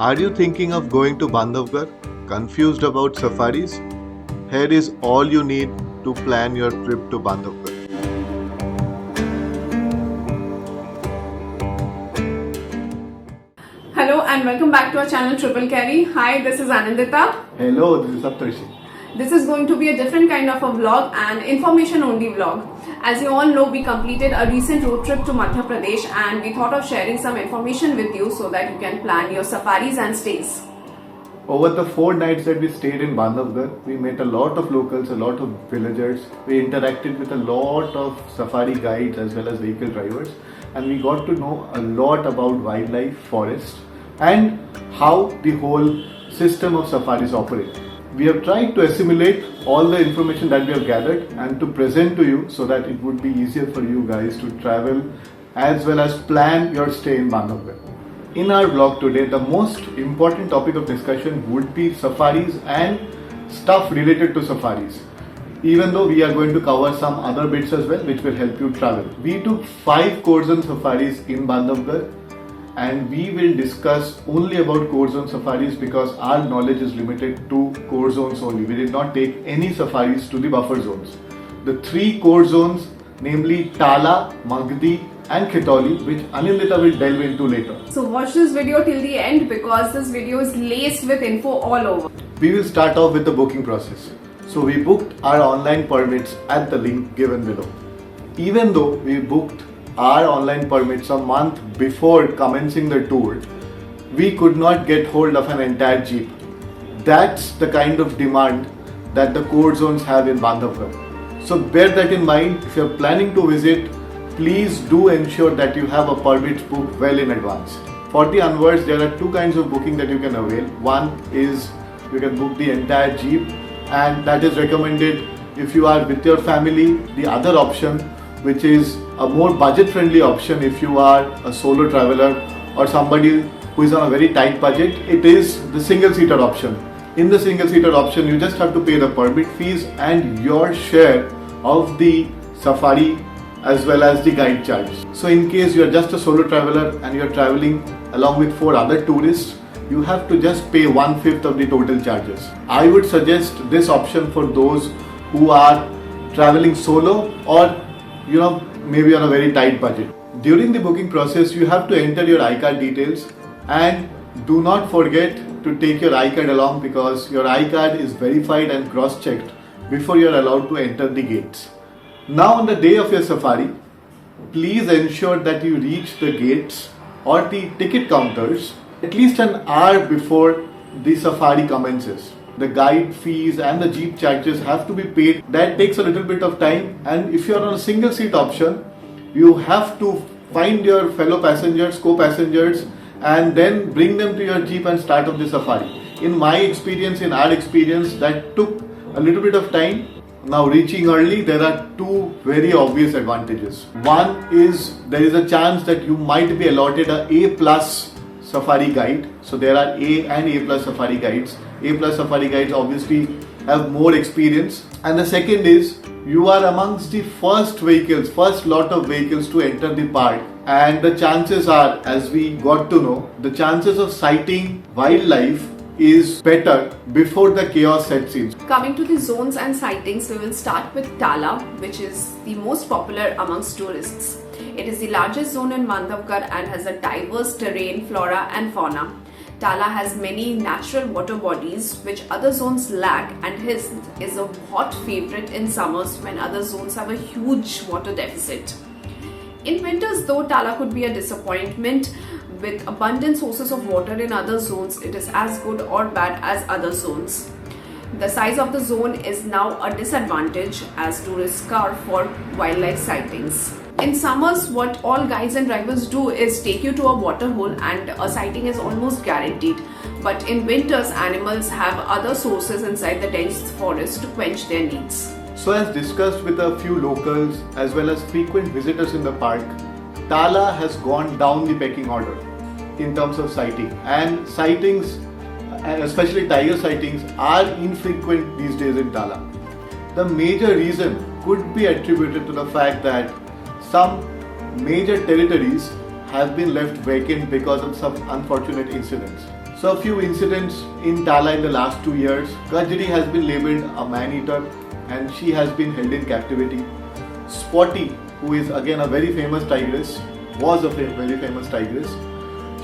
Are you thinking of going to Bandhavgarh? Confused about safaris? Here is all you need to plan your trip to Bandhavgarh. Hello and welcome back to our channel Triple Carry. Hi, this is Anandita. Hello, this is Saptarshi. This is going to be a different kind of a vlog and information only vlog. As you all know, we completed a recent road trip to Madhya Pradesh and we thought of sharing some information with you so that you can plan your safaris and stays. Over the 4 nights that we stayed in Bandhavgarh, we met a lot of locals, a lot of villagers. We interacted with a lot of safari guides as well as vehicle drivers, and we got to know a lot about wildlife, forest, and how the whole system of safaris operate. We have tried to assimilate all the information that we have gathered and to present to you so that it would be easier for you guys to travel as well as plan your stay in Bandhavgarh. In our vlog today, the most important topic of discussion would be safaris and stuff related to safaris. Even though we are going to cover some other bits as well which will help you travel. We took 5 core zone safaris in Bandhavgarh and we will discuss only about core zone safaris because our knowledge is limited to core zones only. We did not take any safaris to the buffer zones. The 3 core zones, namely Tala, Magdi and Khitoli, which Anindita will delve into later. So watch this video till the end because this video is laced with info all over. We will start off with the booking process. So we booked our online permits at the link given below. Even though we booked our online permits a month before commencing the tour, we could not get hold of an entire jeep. That's the kind of demand that the core zones have in Bandhavgarh. So bear that in mind. If you're planning to visit, please do ensure that you have a permit booked well in advance. For the onwards, there are 2 kinds of booking that you can avail. One is you can book the entire jeep, and that is recommended if you are with your family. The other option, which is a more budget friendly option if you are a solo traveler or somebody who is on a very tight budget, it is the single seater option. In the single seater option, you just have to pay the permit fees and your share of the safari as well as the guide charge. So in case you are just a solo traveler and you are traveling along with 4 other tourists, you have to just pay 1/5 of the total charges. I would suggest this option for those who are traveling solo or maybe on a very tight budget. During the booking process, you have to enter your iCard details and do not forget to take your iCard along because your iCard is verified and cross-checked before you are allowed to enter the gates. Now on the day of your safari, please ensure that you reach the gates or the ticket counters at least an hour before the safari commences. The guide fees and the jeep charges have to be paid. That takes a little bit of time, and if you are on a single seat option, you have to find your fellow passengers, co-passengers, and then bring them to your jeep and start off the safari. In my experience, in our experience, that took a little bit of time. Now reaching early, there are 2 very obvious advantages. One is there is a chance that you might be allotted a A+ safari guide. So there are A and A+ safari guides. A+ safari guides obviously have more experience. And the second is you are amongst the first lot of vehicles to enter the park. And the chances are, as we got to know, the chances of sighting wildlife is better before the chaos sets in. Coming to the zones and sightings, we will start with Tala, which is the most popular amongst tourists. It is the largest zone in Bandhavgarh and has a diverse terrain, flora and fauna. Tala has many natural water bodies which other zones lack, and hence is a hot favorite in summers when other zones have a huge water deficit. In winters though, Tala could be a disappointment. With abundant sources of water in other zones, it is as good or bad as other zones. The size of the zone is now a disadvantage as tourists scour for wildlife sightings. In summers, what all guides and drivers do is take you to a water hole and a sighting is almost guaranteed. But in winters, animals have other sources inside the dense forest to quench their needs. So as discussed with a few locals as well as frequent visitors in the park, Tala has gone down the pecking order in terms of sighting, and sightings, and especially tiger sightings, are infrequent these days in Tala. The major reason could be attributed to the fact that some major territories have been left vacant because of some unfortunate incidents. So a few incidents in Tala in the last 2 years. Kajri has been labelled a man-eater and she has been held in captivity. Spotty, who is again a very famous tigress, was a very famous tigress.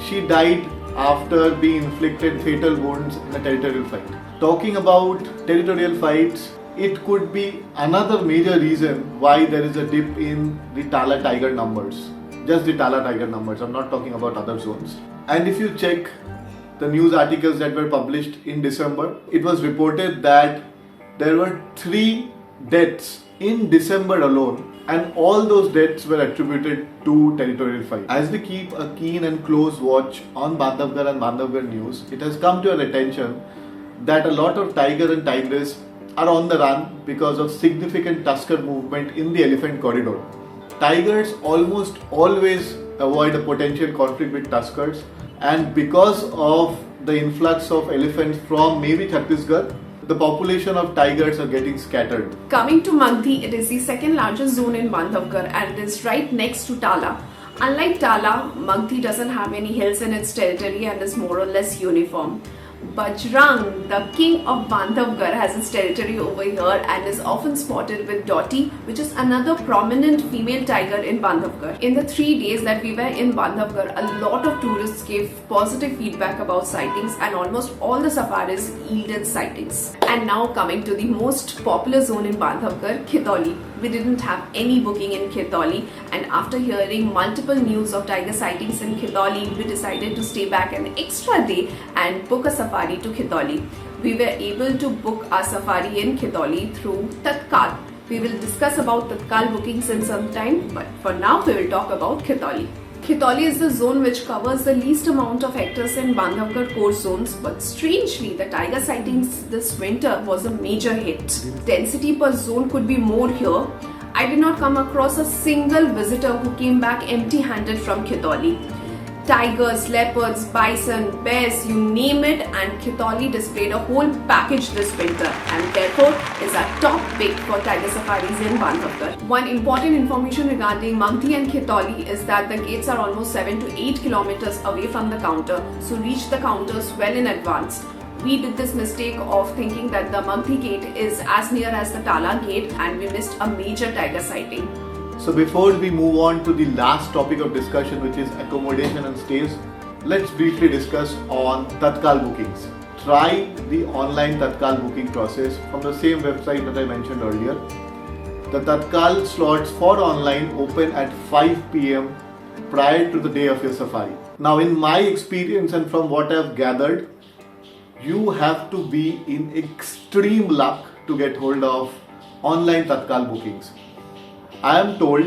She died after being inflicted fatal wounds in a territorial fight. Talking about territorial fights, it could be another major reason why there is a dip in the Tala tiger numbers. Just the Tala tiger numbers, I'm not talking about other zones. And if you check the news articles that were published in December, it was reported that there were 3 deaths in December alone, and all those deaths were attributed to territorial fight. As we keep a keen and close watch on Bandhavgarh and Bandhavgarh news, it has come to our attention that a lot of tiger and tigress are on the run because of significant tusker movement in the elephant corridor. Tigers almost always avoid a potential conflict with tuskers, and because of the influx of elephants from maybe Chhattisgarh, the population of tigers are getting scattered. Coming to Magdi, it is the second largest zone in Bandhavgarh and it is right next to Tala. Unlike Tala, Magdi doesn't have any hills in its territory and is more or less uniform. Bajrang, the king of Bandhavgarh, has his territory over here and is often spotted with Dotty, which is another prominent female tiger in Bandhavgarh. In the 3 days that we were in Bandhavgarh, a lot of tourists gave positive feedback about sightings and almost all the safaris yielded sightings. And now coming to the most popular zone in Bandhavgarh, Khitoli. We didn't have any booking in Khitoli, and after hearing multiple news of tiger sightings in Khitoli, we decided to stay back an extra day and book a safari to Khitoli. We were able to book our safari in Khitoli through Tatkal. We will discuss about Tatkal bookings in some time, but for now we will talk about Khitoli. Khitoli is the zone which covers the least amount of hectares in Bandhavgarh core zones, but strangely the tiger sightings this winter was a major hit. Density per zone could be more here. I did not come across a single visitor who came back empty-handed from Khitoli. Tigers, leopards, bison, bears, you name it, and Khitoli displayed a whole package this winter and therefore is our top pick for tiger safaris in Bandhavgarh. One important information regarding Magdi and Khitoli is that the gates are almost 7 to 8 kilometers away from the counter, so reach the counters well in advance. We did this mistake of thinking that the Magdi gate is as near as the Tala gate and we missed a major tiger sighting. So before we move on to the last topic of discussion, which is accommodation and stays, let's briefly discuss on Tatkal bookings. Try the online Tatkal booking process from the same website that I mentioned earlier. The Tatkal slots for online open at 5 p.m. prior to the day of your safari. Now in my experience and from what I've gathered, you have to be in extreme luck to get hold of online Tatkal bookings. I am told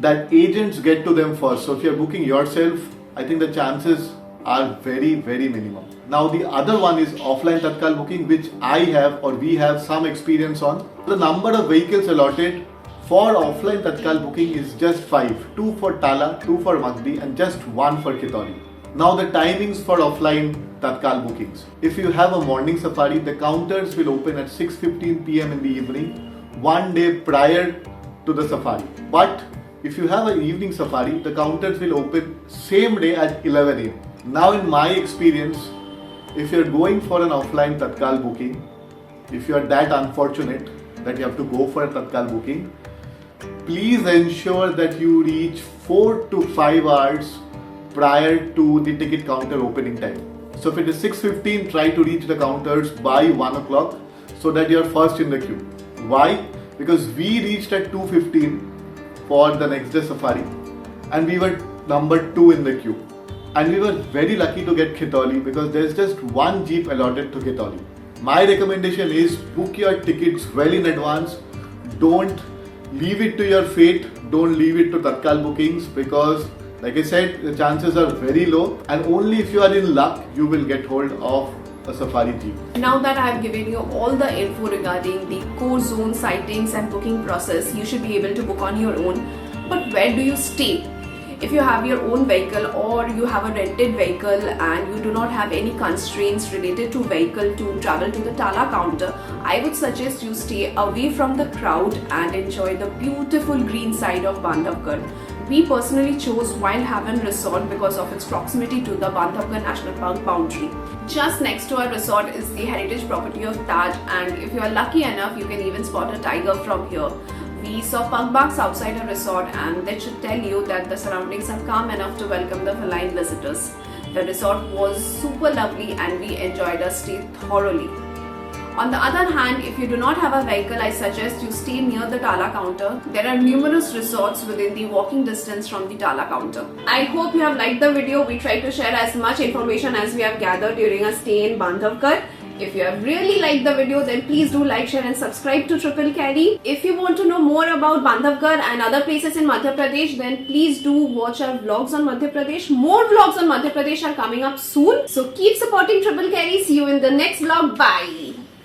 that agents get to them first. So if you're booking yourself, I think the chances are very, very minimum. Now the other one is offline Tatkal booking, which I have or we have some experience on. The number of vehicles allotted for offline Tatkal booking is just 5. 2 for Tala, 2 for Magdi and just 1 for Khitoli. Now the timings for offline Tatkal bookings. If you have a morning safari, the counters will open at 6:15 p.m. in the evening, one day prior to the safari. But if you have an evening safari, the counters will open same day at 11 a.m. Now in my experience, if you're going for an offline Tatkal booking, if you are that unfortunate that you have to go for a Tatkal booking, please ensure that you reach 4 to 5 hours prior to the ticket counter opening time. So if it is 6:15, try to reach the counters by 1 o'clock so that you are first in the queue. Why? Because we reached at 2:15 for the next day safari and we were number 2 in the queue. And we were very lucky to get Khitoli because there's just one jeep allotted to Khitoli. My recommendation is book your tickets well in advance. Don't leave it to your fate. Don't leave it to Tatkal bookings because, like I said, the chances are very low and only if you are in luck you will get hold of a safari jeep. Now that I have given you all the info regarding the core zone sightings and booking process, you should be able to book on your own. But where do you stay? If you have your own vehicle or you have a rented vehicle and you do not have any constraints related to vehicle to travel to the Tala counter, I would suggest you stay away from the crowd and enjoy the beautiful green side of Bandhavgarh. we personally chose Wildhaven Resort because of its proximity to the Bandhavgarh National Park boundary. Just next to our resort is the heritage property of Taj, and if you are lucky enough, you can even spot a tiger from here. We saw pugbarks outside our resort, and that should tell you that the surroundings are calm enough to welcome the feline visitors. The resort was super lovely and we enjoyed our stay thoroughly. On the other hand, if you do not have a vehicle, I suggest you stay near the Tala counter. There are numerous resorts within the walking distance from the Tala counter. I hope you have liked the video. We tried to share as much information as we have gathered during our stay in Bandhavgarh. If you have really liked the video, then please do like, share and subscribe to Triple Carry. If you want to know more about Bandhavgarh and other places in Madhya Pradesh, then please do watch our vlogs on Madhya Pradesh. More vlogs on Madhya Pradesh are coming up soon. So keep supporting Triple Carry. See you in the next vlog. Bye.